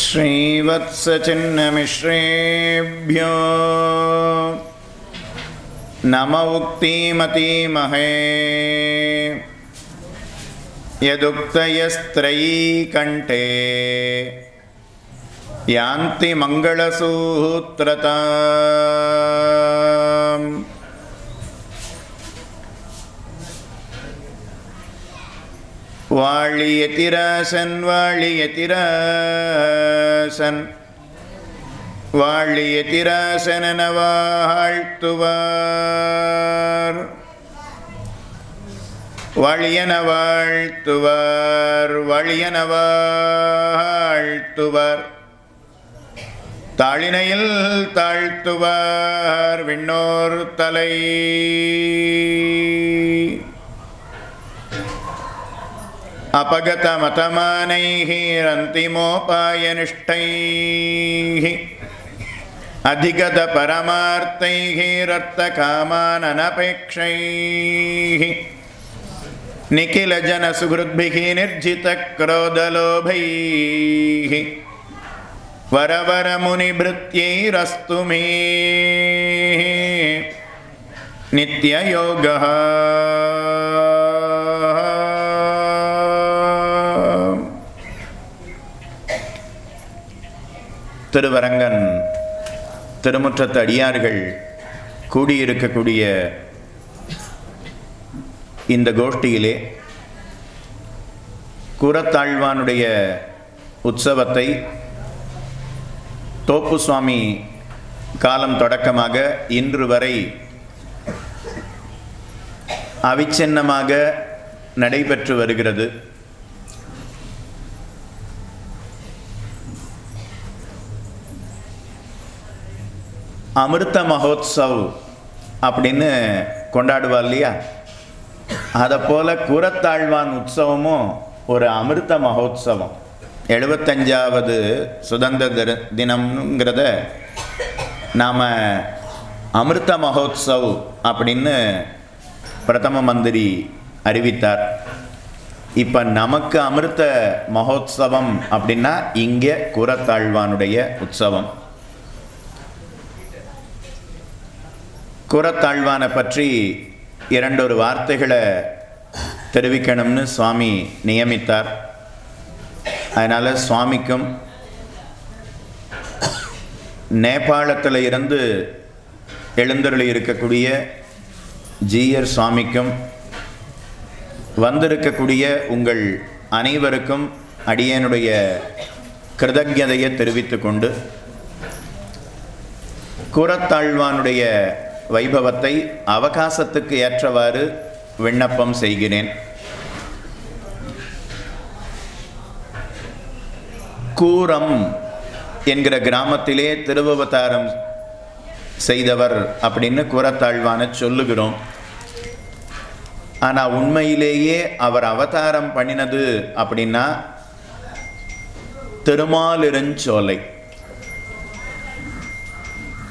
श्रीवत्सचिन्नमिश्रेभ्यो नम उक्तिमतीमहे यदुक्तयस्त्रयी कंठे यान्ति मंगलसूत्रताम्। வாழியதிராசன் வாழியதிராசன் வாழியதிராசனென வாழ்த்துவார் வாழியன வாழ்த்துவார் வாழியன வாழ்த்துவார் தாளினையில் தாழ்த்துவார் விண்ணோர் தலை. अपगतमतमानैः रन्तिमोपायनिष्ठैः अधिगतपरमार्थैः रत्तकामाननपेक्षैः निखिलजनसुहृद्भिः निर्जितक्रोधलोभैः वरवरमुनिभृत्यैरस्तु मे नित्ययोगः. திருவரங்கன் திருமுற்றத்து அடியார்கள் கூடியிருக்கக்கூடிய இந்த கோஷ்டியிலே கூரத்தாழ்வானுடைய உற்சவத்தை தோப்பு சுவாமி காலம் தொடக்கமாக இன்று வரை அவிச்சின்னமாக நடைபெற்று வருகிறது. அமிர்த மகோத்சவ் அப்படின்னு கொண்டாடுவா இல்லையா, அதை போல் கூரத்தாழ்வான் உற்சவமும் ஒரு அமிர்த மகோத்சவம். 75வது சுதந்திர தினம்ங்கிறத நாம் அமிர்த மகோத்சவ் அப்படின்னு பிரதம மந்திரி அறிவித்தார். இப்போ நமக்கு அமிர்த மகோத்சவம் அப்படின்னா இங்கே கூரத்தாழ்வானுடைய உற்சவம். கூரத்தாழ்வானை பற்றி 2 வார்த்தைகளை தெரிவிக்கணும்னு சுவாமி நியமித்தார். அதனால் சுவாமிக்கும் நேபாளத்தில் இருந்து எழுந்தருளி இருக்கக்கூடிய ஜீயர் சுவாமிக்கும் வந்திருக்கக்கூடிய உங்கள் அனைவருக்கும் அடியனுடைய கிருதஜதையை தெரிவித்து கொண்டு கூரத்தாழ்வானுடைய வைபவத்தை அவகாசத்துக்கு ஏற்றவாறு விண்ணப்பம் செய்கிறேன். கூரம் என்கிற கிராமத்திலே திருவவதாரம் செய்தவர் அப்படின்னு கூரத்தாழ்வானை சொல்லுகிறோம். ஆனால் உண்மையிலேயே அவர் அவதாரம் பண்ணினது அப்படின்னா திருமாலிருஞ்சோலை.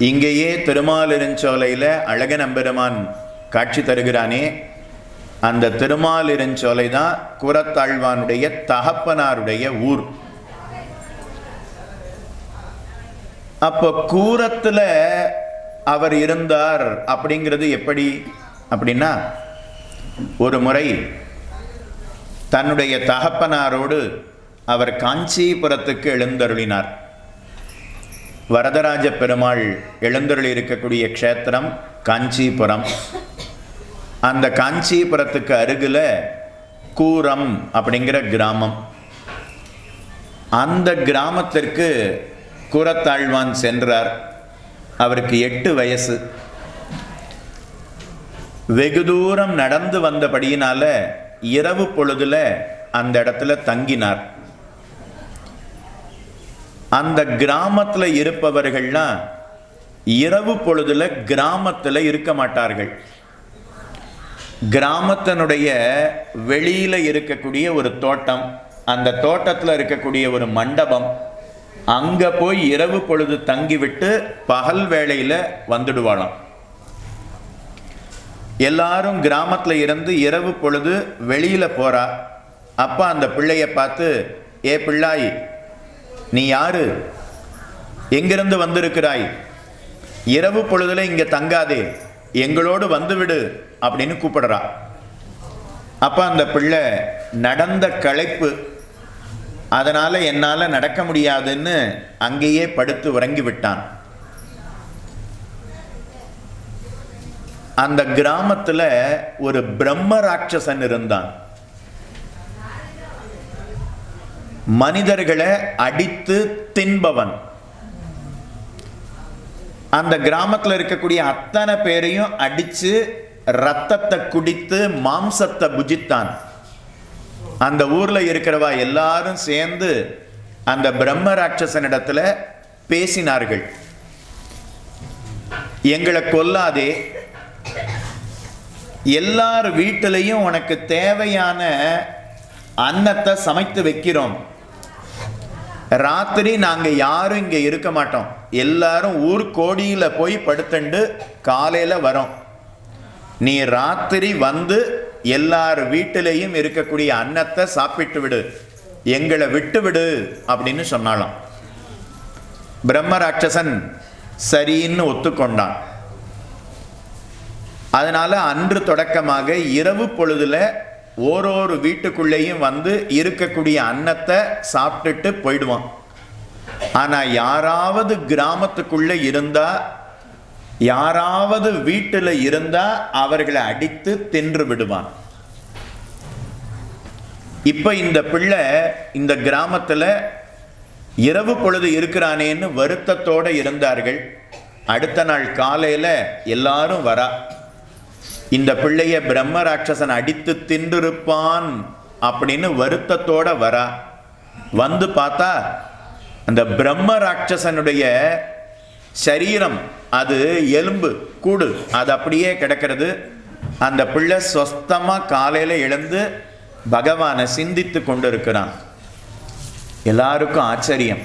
இங்கேயே திருமாலிருஞ்சோலையில் அழகநம்பெருமான் காட்சி தருகிறானே, அந்த திருமாலிருஞ்சோலை தான் கூரத்தாழ்வானுடைய தகப்பனாருடைய ஊர். அப்போ கூரத்தில் அவர் இருந்தார் அப்படிங்கிறது எப்படி அப்படின்னா, ஒரு முறை தன்னுடைய தகப்பனாரோடு அவர் காஞ்சிபுரத்துக்கு எழுந்தருளினார். வரதராஜ பெருமாள் எழுந்தருளி இருக்கக்கூடிய க்ஷேத்திரம் காஞ்சிபுரம். அந்த காஞ்சிபுரத்துக்கு அருகில் கூரம் அப்படிங்கிற கிராமம். அந்த கிராமத்திற்கு கூரத்தாழ்வான் சென்றார். அவருக்கு 8 வயசு. வெகு தூரம் நடந்து வந்தபடியினால இரவு பொழுதுல அந்த இடத்துல தங்கினார். அந்த கிராமத்தில் இருப்பவர்கள்லாம் இரவு பொழுதுல கிராமத்தில் இருக்க மாட்டார்கள். கிராமத்தினுடைய வெளியில் இருக்கக்கூடிய ஒரு தோட்டம், அந்த தோட்டத்தில் இருக்கக்கூடிய ஒரு மண்டபம், அங்கே போய் இரவு பொழுது தங்கிவிட்டு பகல் வேளையில் வந்துடுவாளாம். எல்லாரும் கிராமத்தில் இருந்து இரவு பொழுது வெளியில் போகிறா. அப்போ அந்த பிள்ளையை பார்த்து, ஏ பிள்ளாய், நீ யாரு, எங்கிருந்து வந்திருக்கிறாய், இரவு பொழுதுல இங்க தங்காதே, எங்களோடு வந்துவிடு அப்படின்னு கூப்பிடுறா. அப்ப அந்த பிள்ளை நடந்த களைப்பு, அதனால என்னால நடக்க முடியாதுன்னு அங்கேயே படுத்து உறங்கி விட்டான். அந்த கிராமத்துல ஒரு பிரம்ம ராட்சசன் இருந்தான். மனிதர்களை அடித்து தின்பவன். அந்த கிராமத்தில் இருக்கக்கூடிய அத்தனை பேரையும் அடிச்சு ரத்தத்தை குடித்து மாம்சத்தை புஜித்தான். அந்த ஊர்ல இருக்கிறவா எல்லாரும் சேர்ந்து அந்த பிரம்ம ராட்சசனிடத்துல பேசினார்கள். எங்களை கொல்லாதே, எல்லார் வீட்டிலையும் உனக்கு தேவையான அன்னத்தை சமைத்து வைக்கிறோம். ராத்திரி நாங்க யாரும் இங்க இருக்க மாட்டோம், எல்லாரும் ஊர் கோடியில போய் படுத்துண்டு காலையில வரோம். நீ ராத்திரி வந்து எல்லார் வீட்டிலையும் இருக்கக்கூடிய அன்னத்தை சாப்பிட்டு விடு, எங்களை விட்டு விடு அப்படின்னு சொன்னாலாம். பிரம்ம ராட்சசன் சரின்னு ஒத்துக்கொண்டான். அதனால அன்று தொடக்கமாக இரவு பொழுதுல ஓரொரு வீட்டுக்குள்ளேயும் வந்து இருக்கக்கூடிய அன்னத்தை சாப்பிட்டுட்டு போயிடுவான். ஆனா யாராவது கிராமத்துக்குள்ள இருந்தா, யாராவது வீட்டுல இருந்தா அவர்களை அடித்து தின்று விடுவான். இப்ப இந்த பிள்ளை இந்த கிராமத்துல இரவு பொழுது இருக்கிறானேன்னு வருத்தத்தோட இருந்தார்கள். அடுத்த நாள் காலையில எல்லாரும் வரா, இந்த பிள்ளைய பிரம்ம ராட்சசன் அடித்து தின்றிருப்பான் அப்படின்னு வருத்தத்தோட வரா. வந்து பார்த்தா அந்த பிரம்ம ராட்சசனுடைய சரீரம், அது எலும்பு கூடு, அது அப்படியே கிடக்கிறது. அந்த பிள்ளை சொஸ்தமா காலையில எழுந்து பகவானை சிந்தித்து கொண்டிருக்கிறான். எல்லாருக்கும் ஆச்சரியம்.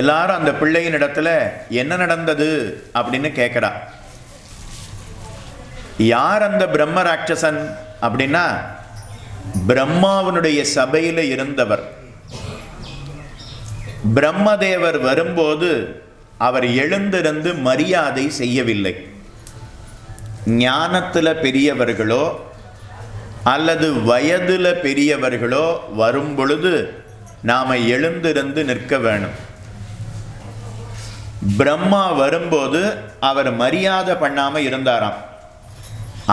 எல்லாரும் அந்த பிள்ளையின் இடத்துல என்ன நடந்தது அப்படின்னு கேட்கிறா. யார் அந்த பிரம்ம ராட்சசன் அப்படின்னா, பிரம்மாவனுடைய சபையில இருந்தவர். பிரம்மதேவர் வரும்போது அவர் எழுந்திருந்து மரியாதை செய்யவில்லை. ஞானத்துல பெரியவர்களோ அல்லது வயதுல பெரியவர்களோ வரும் பொழுது நாம எழுந்திருந்து நிற்க வேணும். பிரம்மா வரும்போது அவர் மரியாதை பண்ணாம இருந்தாராம்.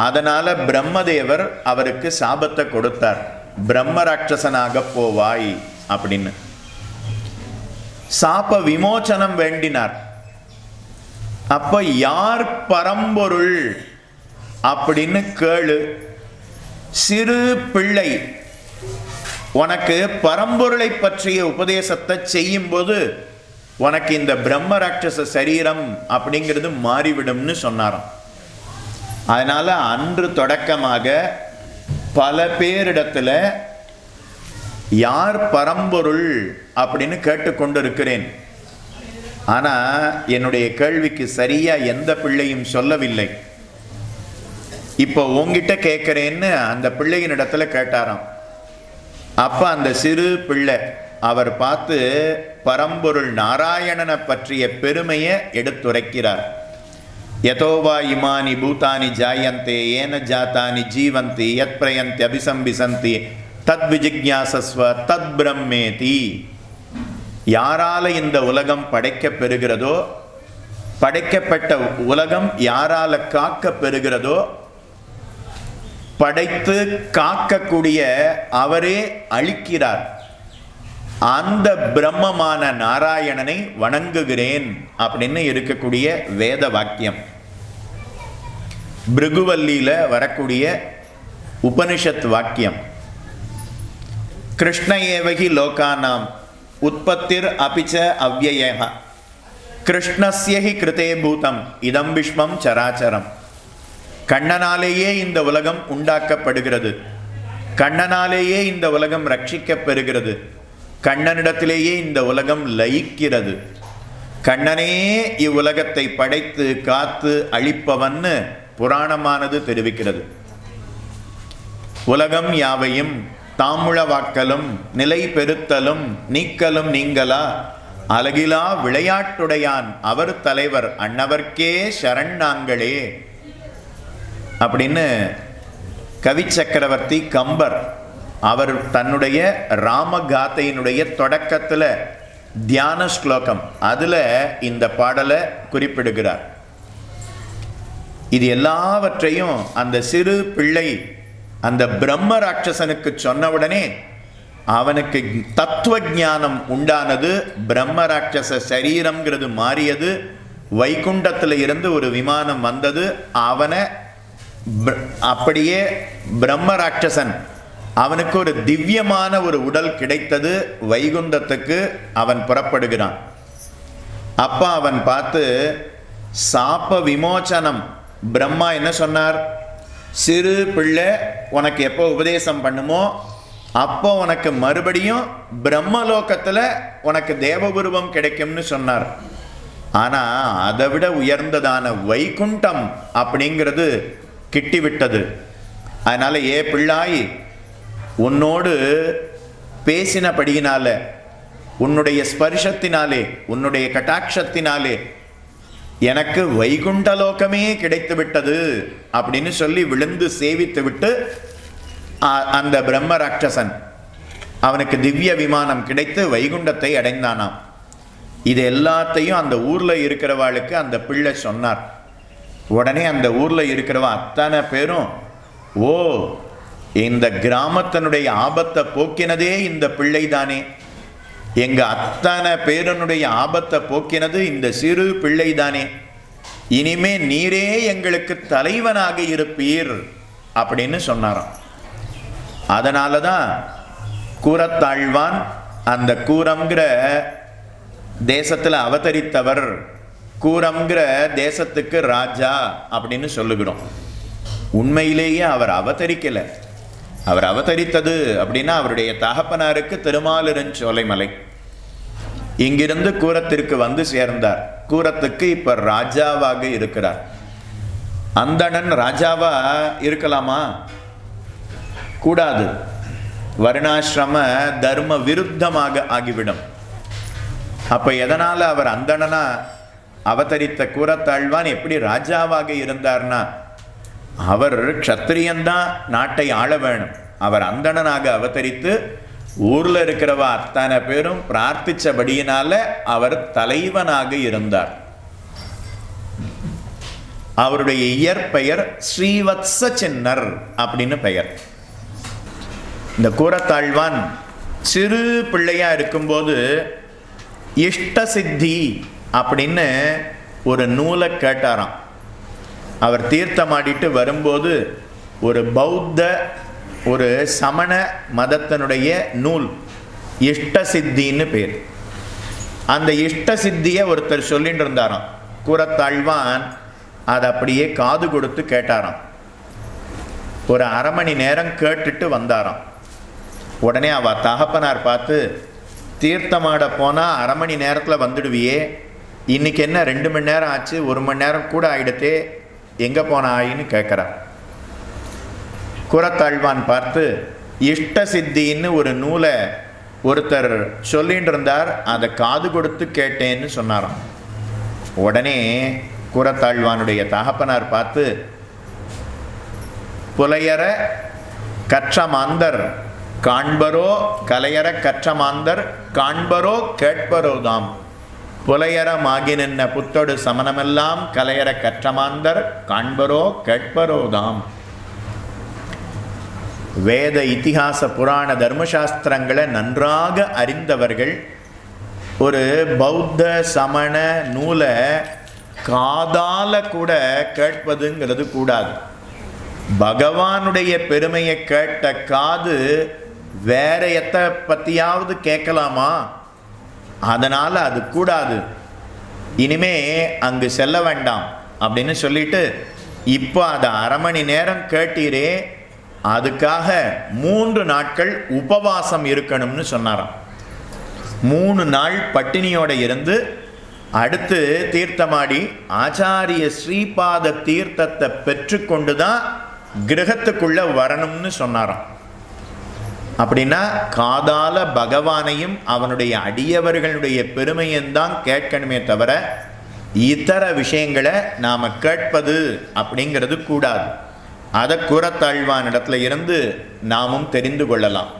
அதனால பிரம்மதேவர் அவருக்கு சாபத்தை கொடுத்தார், பிரம்ம ராட்சசனாக போவாய் அப்படின்னு. சாப விமோசனம் வேண்டினார். அப்ப யார் பரம்பொருள் அப்படின்னு கேளு. சிறு பிள்ளை உனக்கு பரம்பொருளை பற்றிய உபதேசத்தை செய்யும் போது உனக்கு இந்த பிரம்ம ராட்சச சரீரம் அப்படிங்கிறது மாறிவிடும்னு சொன்னாராம். அதனால அன்று தொடக்கமாக பல பேரிடத்துல யார் பரம்பொருள் அப்படின்னு கேட்டுக்கொண்டு இருக்கிறேன். ஆனா என்னுடைய கேள்விக்கு சரியா எந்த பிள்ளையும் சொல்லவில்லை. இப்போ உங்ககிட்ட கேட்கிறேன்னு அந்த பிள்ளையின் இடத்துல கேட்டாராம். அப்ப அந்த சிறு பிள்ளை அவர் பார்த்து பரம்பொருள் நாராயணனை பற்றிய பெருமையை எடுத்துரைக்கிறார். யதோவா இமானி பூதானி ஜாயந்தே ஏன ஜாதானி ஜீவந்தி யத் பிரயந்தி அபிசம்பிசந்தி தத் விஜிக்ஞாசஸ்வ தத் பிரம்மேதி. யாரால இந்த உலகம் படைக்கப் பெறுகிறதோ, படைக்கப்பட்ட உலகம் யாரால காக்க பெறுகிறதோ, படைத்து காக்கக்கூடிய அவரே அழிக்கிறார். அந்த பிரம்மமான நாராயணனை வணங்குகிறேன் அப்படின்னு இருக்கக்கூடிய வேத வாக்கியம். பிருகுவல்லியில வரக்கூடிய உபனிஷத் வாக்கியம். கிருஷ்ண ஏவகி லோகானாம் உற்பத்திர் அபிச்ச அவ்யயஹ கிருஷ்ணஸ்யஹி கிருதே பூதம் இதம் விஸ்வம் சராச்சரம். கண்ணனாலேயே இந்த உலகம் உண்டாக்கப்படுகிறது, கண்ணனாலேயே இந்த உலகம் ரட்சிக்கப் பெறுகிறது, கண்ணனிடத்திலேயே இந்த உலகம் லயிக்கிறது. கண்ணனே இவ்வுலகத்தை படைத்து காத்து அழிப்பவன்னு புராணமானது தெரிவிக்கிறது. உலகம் யாவையும் தாமுழவாக்கலும் நிலை பெருத்தலும் நீக்கலும் நீங்களா அழகிலா விளையாட்டுடையான் அவர் தலைவர் அன்னவர்க்கே சரண் நாங்களே அப்படின்னு கவி சக்கரவர்த்தி கம்பர் அவர் தன்னுடைய ராமகாதையினுடைய தொடக்கத்தில் தியான ஸ்லோகம் அதில் இந்த பாடலை குறிப்பிடுகிறார். இது எல்லாவற்றையும் அந்த சிறு பிள்ளை அந்த பிரம்ம ராட்சசனுக்கு சொன்னவுடனே அவனுக்கு தத்துவ ஞானம் உண்டானது. பிரம்ம ராட்சச சரீரம்ங்கிறது மாறியது. வைகுண்டத்தில் இருந்து ஒரு விமானம் வந்தது. அவனை அப்படியே பிரம்ம ராட்சசன் அவனுக்கு ஒரு திவ்யமான ஒரு உடல் கிடைத்தது. வைகுண்டத்துக்கு அவன் புறப்படுகிறான். அப்பா அவன் பார்த்து சாப விமோச்சனம் பிரம்மா என்ன சொன்னார்? சிறு பிள்ளை உனக்கு எப்போ உபதேசம் பண்ணுமோ அப்போ உனக்கு மறுபடியும் பிரம்மலோகத்தில் உனக்கு தேவபுருவம் கிடைக்கும்னு சொன்னார். ஆனால் அதை விட உயர்ந்ததான வைகுண்டம் அப்படிங்கிறது கிட்டிவிட்டது. அதனால் ஏ பிள்ளாய், உன்னோடு பேசினபடியினால, உன்னுடைய ஸ்பர்ஷத்தினாலே, உன்னுடைய கட்டாட்சத்தினாலே எனக்கு வைகுண்டலோகமே கிடைத்து விட்டது அப்படின்னு சொல்லி விழுந்து சேவித்து விட்டு அந்த பிரம்ம ராட்சசன் அவனுக்கு திவ்ய விமானம் கிடைத்து வைகுண்டத்தை அடைந்தானாம். இது எல்லாத்தையும் அந்த ஊரில் இருக்கிறவாளுக்கு அந்த பிள்ளை சொன்னார். உடனே அந்த ஊரில் இருக்கிறவா அத்தனை பேரும், ஓ, இந்த கிராமத்தினுடைய ஆபத்தை போக்கினதே இந்த பிள்ளை தானே, எங்க அத்தனை பேரனுடைய ஆபத்தை போக்கினது இந்த சிறு பிள்ளை தானே, இனிமே நீரே எங்களுக்கு தலைவனாக இருப்பீர் அப்படின்னு சொன்னாராம். அதனால தான் கூரத்தாழ்வான் அந்த கூரம்ங்கிற தேசத்தில் அவதரித்தவர், கூரம்ங்கிற தேசத்துக்கு ராஜா அப்படின்னு சொல்லுகிறோம். உண்மையிலேயே அவர் அவதரிக்கலை. அவர் அவதரித்தது அப்படின்னா அவருடைய தகப்பனாருக்கு திருமாலிருஞ்சோலைமலை. இங்கிருந்து கூரத்திற்கு வந்து சேர்ந்தார். கூரத்துக்கு இப்ப ராஜாவாக இருக்கிறார். அந்தணன் ராஜாவா இருக்கலாமா? கூடாது. வருணாசிரம தர்ம விருத்தமாக ஆகிவிடும். அப்ப எதனால அவர் அந்தணனா அவதரித்த கூரத்தாழ்வான் எப்படி ராஜாவாக இருந்தார்னா, அவர் க்ஷத்திரியன்தான் நாட்டை ஆள வேணும். அவர் அந்தணனாக அவதரித்து ஊர்ல இருக்கிறவா அத்தனை பேரும் பிரார்த்திச்சபடியினால அவர் தலைவனாக இருந்தார். அவருடைய இயற்பெயர் ஸ்ரீவத்ச சின்னர் அப்படின்னு பெயர். இந்த கூரத்தாழ்வான் சிறு பிள்ளையா இருக்கும்போது இஷ்ட சித்தி அப்படின்னு ஒரு நூலை கேட்டாராம். அவர் தீர்த்தமாடிட்டு வரும்போது ஒரு பௌத்த ஒரு சமண மதத்தினுடைய நூல் இஷ்ட சித்தின்னு பேர். அந்த இஷ்ட சித்தியை ஒருத்தர் சொல்லிட்டு இருந்தாராம். கூரத்தாழ்வான் அதை அப்படியே காது கொடுத்து கேட்டாராம். ஒரு அரை மணி நேரம் கேட்டுட்டு வந்தாராம். உடனே அவ தகப்பனார் பார்த்து, தீர்த்தமாட போனால் அரை மணி நேரத்தில் வந்துடுவியே, இன்னைக்கு என்ன 2 மணி நேரம் ஆச்சு, 1 மணி நேரம் கூட ஆயிடுத்தே, எங்கே போனாயின்னு கேட்குறார். கூரத்தாழ்வான் பார்த்து, இஷ்ட சித்தின்னு ஒரு நூலை ஒருத்தர் சொல்லிட்டு இருந்தார், அதை காது கொடுத்து கேட்டேன்னு சொன்னாராம். உடனே கூரத்தாழ்வானுடைய தகப்பனார் பார்த்து, புலையற கற்ற மாந்தர் காண்பரோ கலையற கற்ற மாந்தர் காண்பரோ கேட்பரோதாம், புலையற மாகி நின்ன புத்தொடு சமணமெல்லாம் கலையற கற்ற மாந்தர் காண்பரோ கேட்பரோதாம். வேத இதிகாச புராண தர்மசாஸ்திரங்களை நன்றாக அறிந்தவர்கள் ஒரு பௌத்த சமண நூலை காதால கூட கேட்பதுங்கிறது கூடாது. பகவானுடைய பெருமையை கேட்ட காது வேற எத்த பத்தியாவது கேட்கலாமா? அதனால அது கூடாது, இனிமே அங்கு செல்ல வேண்டாம் அப்படின்னு சொல்லிட்டு, இப்போ அதை அரை மணி நேரம் கேட்டீரே, அதுக்காக 3 நாட்கள் உபவாசம் இருக்கணும்னு சொன்னாராம். 3 நாள் பட்டினியோட இருந்து அடுத்து தீர்த்தமாடி ஆச்சாரிய ஸ்ரீபாத தீர்த்தத்தை பெற்றுக்கொண்டு தான் கிரகத்துக்குள்ள வரணும்னு சொன்னாராம். அப்படின்னா காதால பகவானையும் அவனுடைய அடியவர்களுடைய பெருமையும் தான் கேட்கணுமே தவிர இதர விஷயங்களை நாம் கேட்பது அப்படிங்கிறது கூடாது. அதை கூறத்தாழ்வான் இடத்துல இருந்து நாமும் தெரிந்து கொள்ளலாம்.